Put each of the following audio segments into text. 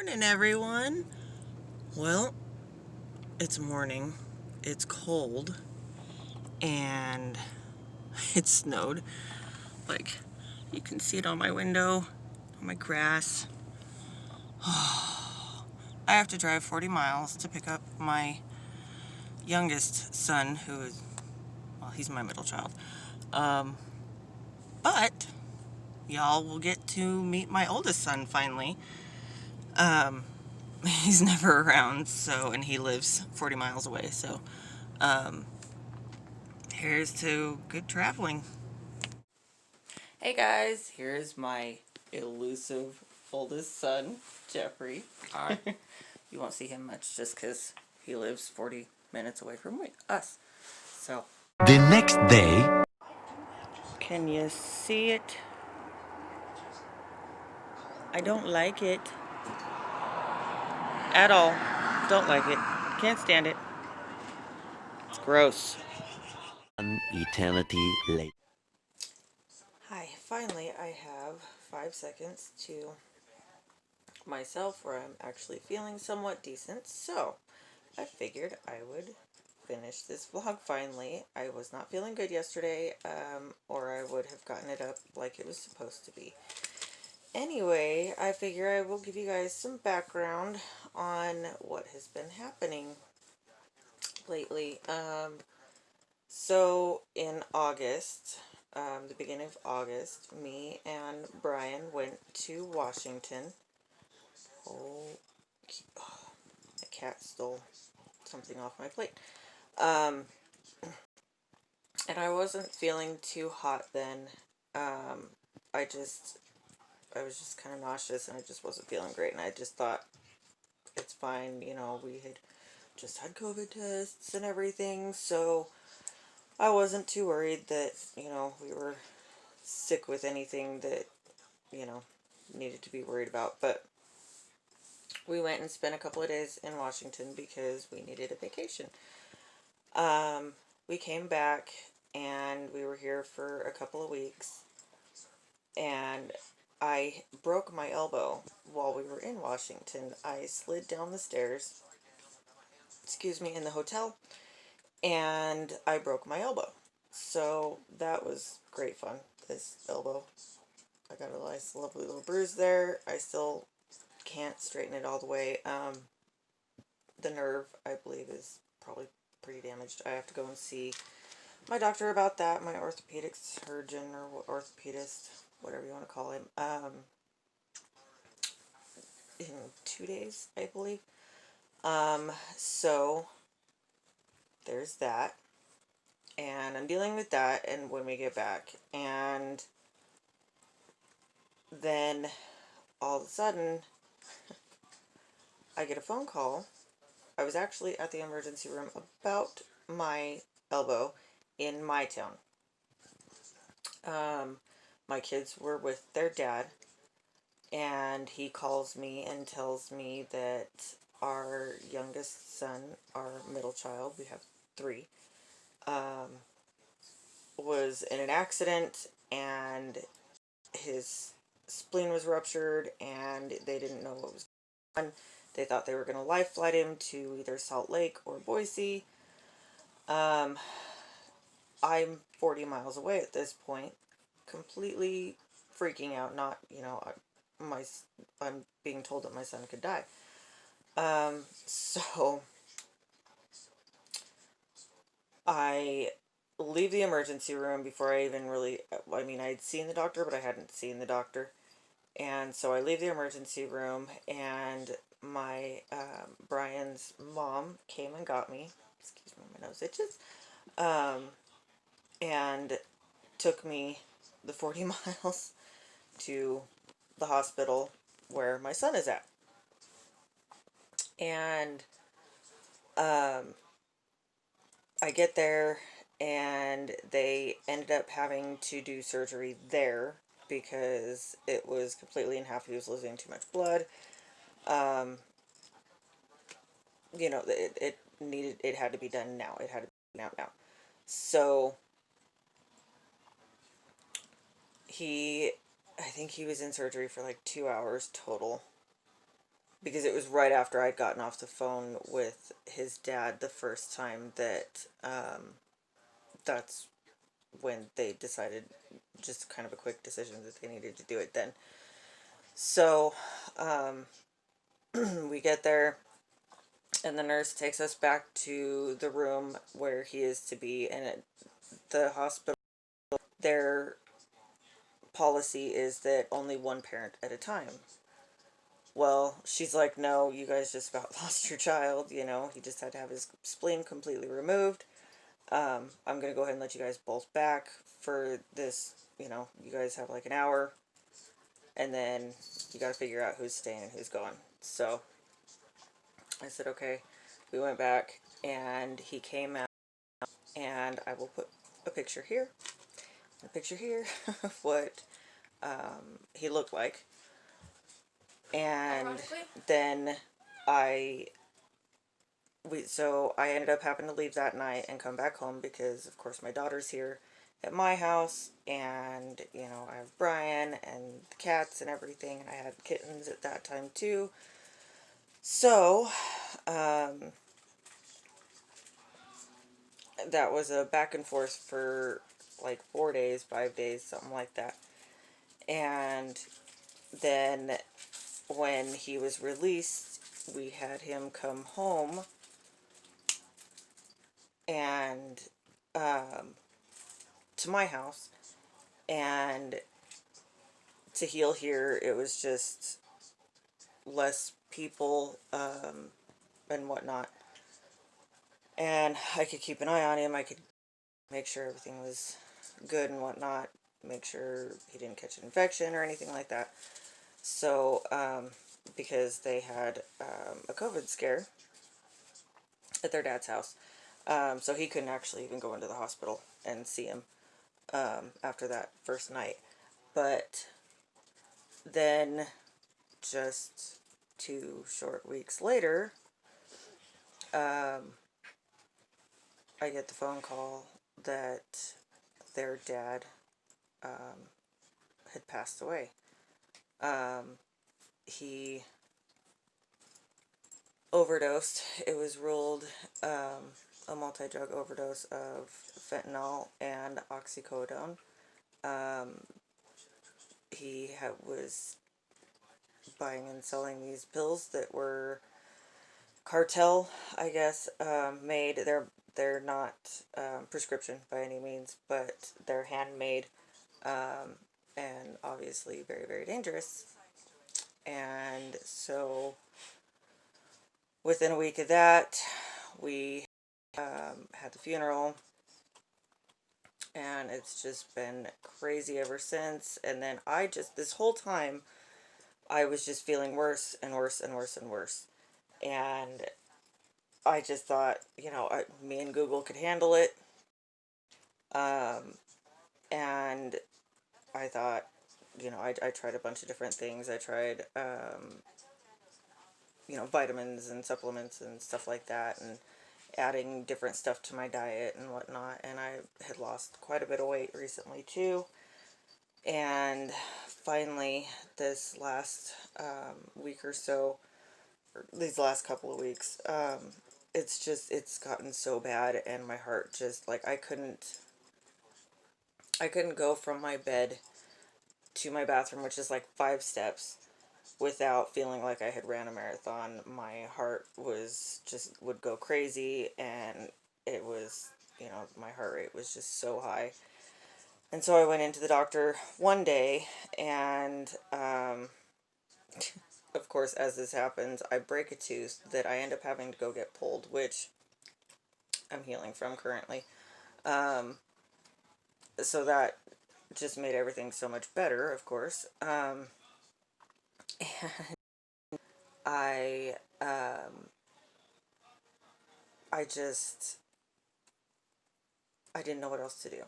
morning, everyone. Well, it's morning, it's cold, and it snowed. Like, you can see it on my window, on my grass. I have to drive 40 miles to pick up my youngest son, who is, well, he's my middle child. But y'all will get to meet my oldest son finally. Um, he's never around, so, and he lives 40 miles away, so, here's to good traveling. Hey guys, here's my elusive oldest son, Jeffrey. Hi. You won't see him much just because he lives 40 minutes away from us. So, The next day, can you see it? I don't like it. At all. Don't like it. Can't stand it. It's gross. an eternity later. Hi, finally I have 5 seconds to myself where I'm actually feeling somewhat decent. So, I figured I would finish this vlog finally. I was not feeling good yesterday, or I would have gotten it up like it was supposed to be. Anyway, I figure I will give you guys some background on what has been happening lately. So in August, the beginning of August, me and Brian went to Washington. Oh, the cat stole something off my plate. Um, and I wasn't feeling too hot then. Um, I was just kind of nauseous and I just wasn't feeling great. And I just thought, it's fine. You know, we had just had COVID tests and everything. So I wasn't too worried that, you know, we were sick with anything that, you know, needed to be worried about. But we went and spent a couple of days in Washington because we needed a vacation. We came back and we were here for a couple of weeks. And I broke my elbow while we were in Washington. I slid down the stairs, excuse me, in the hotel, and I broke my elbow. So that was great fun. This elbow, I got a nice, lovely little bruise there. I still can't straighten it all the way. The nerve, I believe, is probably pretty damaged. I have to go and see my doctor about that, my orthopedic surgeon or orthopedist, whatever you want to call him. In 2 days, I believe. So there's that. And I'm dealing with that and when we get back. And then all of a sudden, I get a phone call. I was actually at the emergency room about my elbow in my town. My kids were with their dad, and he calls me and tells me that our youngest son, our middle child, we have three, was in an accident and his spleen was ruptured and they didn't know what was going on. They thought they were going to life flight him to either Salt Lake or Boise. I'm 40 miles away at this point, completely freaking out. Not, you know, I'm being told that my son could die. So I leave the emergency room before I even really, I mean, I'd seen the doctor, but I hadn't seen the doctor. And so I leave the emergency room, and my Brian's mom came and got me. Excuse me, my nose itches. And took me the 40 miles to the hospital where my son is at. And I get there, and they ended up having to do surgery there because it was completely in half. He was losing too much blood. You know, it had to be done now. It had to be done now. So I think he was in surgery for like 2 hours total. because it was right after I'd gotten off the phone with his dad the first time that that's when they decided, just kind of a quick decision, that they needed to do it then. So we get there, and the nurse takes us back to the room where he is to be. And at the hospital, their policy is that only one parent at a time. Well, she's like, no, you guys just about lost your child. You know, he just had to have his spleen completely removed. I'm going to go ahead and let you guys both back for this. You know, you guys have like an hour, and then you got to figure out who's staying and who's going. So I said, okay. We went back, and he came out, and I will put a picture here, a picture here of what he looked like. And then I so I ended up having to leave that night and come back home because, of course, my daughter's here at my house, and you know, I have Brian and the cats and everything, and I had kittens at that time too. So that was a back and forth for like 4 days, 5 days, something like that. And then when he was released, we had him come home, and to my house, and to heal here, it was just less people and whatnot, and I could keep an eye on him. I could make sure everything was good and whatnot, make sure he didn't catch an infection or anything like that. So because they had a COVID scare at their dad's house, so he couldn't actually even go into the hospital and see him after that first night. But then just 2 short weeks later, I get the phone call that their dad had passed away. He overdosed. It was ruled a multi-drug overdose of fentanyl and oxycodone. He was buying and selling these pills that were cartel, I guess, made. They're not prescription by any means, but they're handmade, and obviously very, very dangerous. And so within a week of that, we had the funeral, and it's just been crazy ever since. And then this whole time, I was just feeling worse and worse and worse and worse. And I just thought, you know, me and Google could handle it. And I thought, you know, I tried a bunch of different things. I tried, you know, vitamins and supplements and stuff like that, and adding different stuff to my diet and whatnot. And I had lost quite a bit of weight recently too. And finally, this last week or so, or these last couple of weeks, it's gotten so bad, and my heart just, like, I couldn't go from my bed to my bathroom, which is like 5 steps, without feeling like I had ran a marathon. My heart would go crazy, and it was, you know, my heart rate was just so high. And so I went into the doctor one day, and of course, as this happens, I break a tooth that I end up having to go get pulled, which I'm healing from currently. So that just made everything so much better, of course. And I, I just, I didn't know what else to do.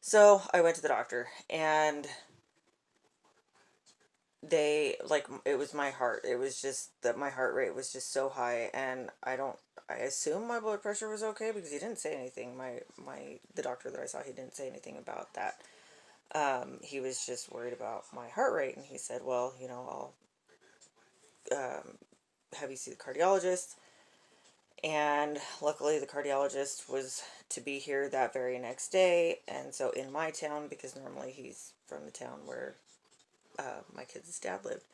So I went to the doctor, and it was my heart. It was just that my heart rate was just so high, and I assume my blood pressure was okay because he didn't say anything. The doctor that I saw, he didn't say anything about that. He was just worried about my heart rate, and he said, well, you know, have you see the cardiologist. And luckily the cardiologist was to be here that very next day, and so in my town, because normally he's from the town where my kids' dad lived.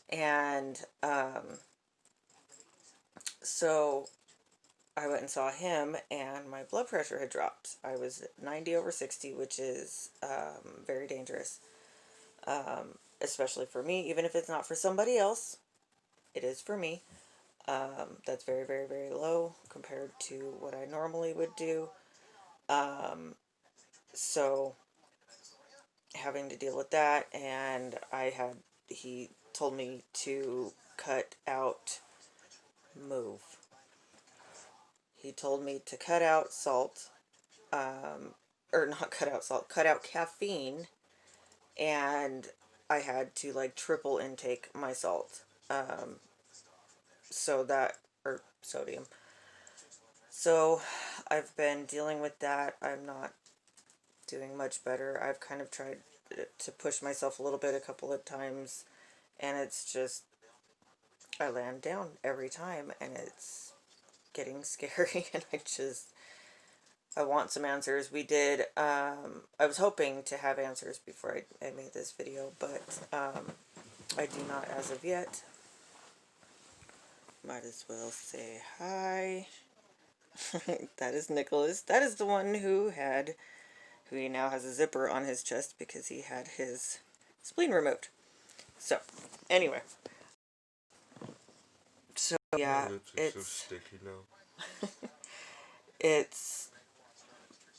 And so I went and saw him, and my blood pressure had dropped. I was 90/60, which is very dangerous, especially for me. Even if it's not for somebody else, it is for me. That's very, very, very low compared to what I normally would do. So having to deal with that, and he told me to move. He told me to cut out salt, or not cut out salt, cut out caffeine, and I had to like triple intake my salt. So that, or sodium. So I've been dealing with that. I'm not doing much better. I've kind of tried to push myself a little bit a couple of times, and it's just, I land down every time, and it's getting scary. And I want some answers. I was hoping to have answers before I made this video, but I do not as of yet. Might as well say hi. That is Nicholas. That is the one who he now has a zipper on his chest because he had his spleen removed. So, anyway. So, yeah, it's so sticky now. It's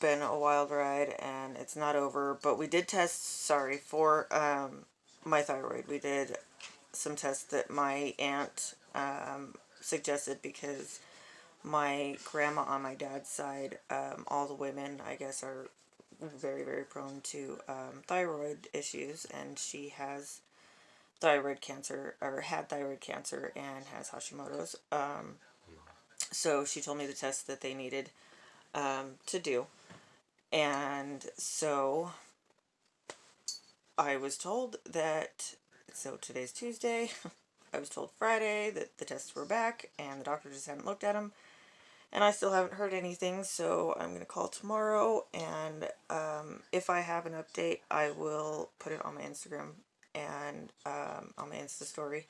been a wild ride, and it's not over, but we did test, for my thyroid. We did some tests that my aunt suggested, because my grandma on my dad's side, all the women, I guess, are very, very prone to thyroid issues, and she has thyroid cancer, or had thyroid cancer, and has Hashimoto's. So she told me the test that they needed to do. And so I was told that, so today's Tuesday, I was told Friday that the tests were back, and the doctor just hadn't looked at them. And I still haven't heard anything, so I'm going to call tomorrow, and if I have an update, I will put it on my Instagram and on my Insta story.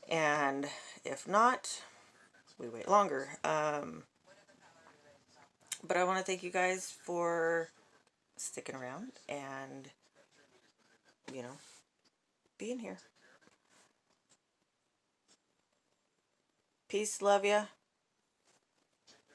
And if not, we wait longer. But I want to thank you guys for sticking around and, being here. Peace, love ya.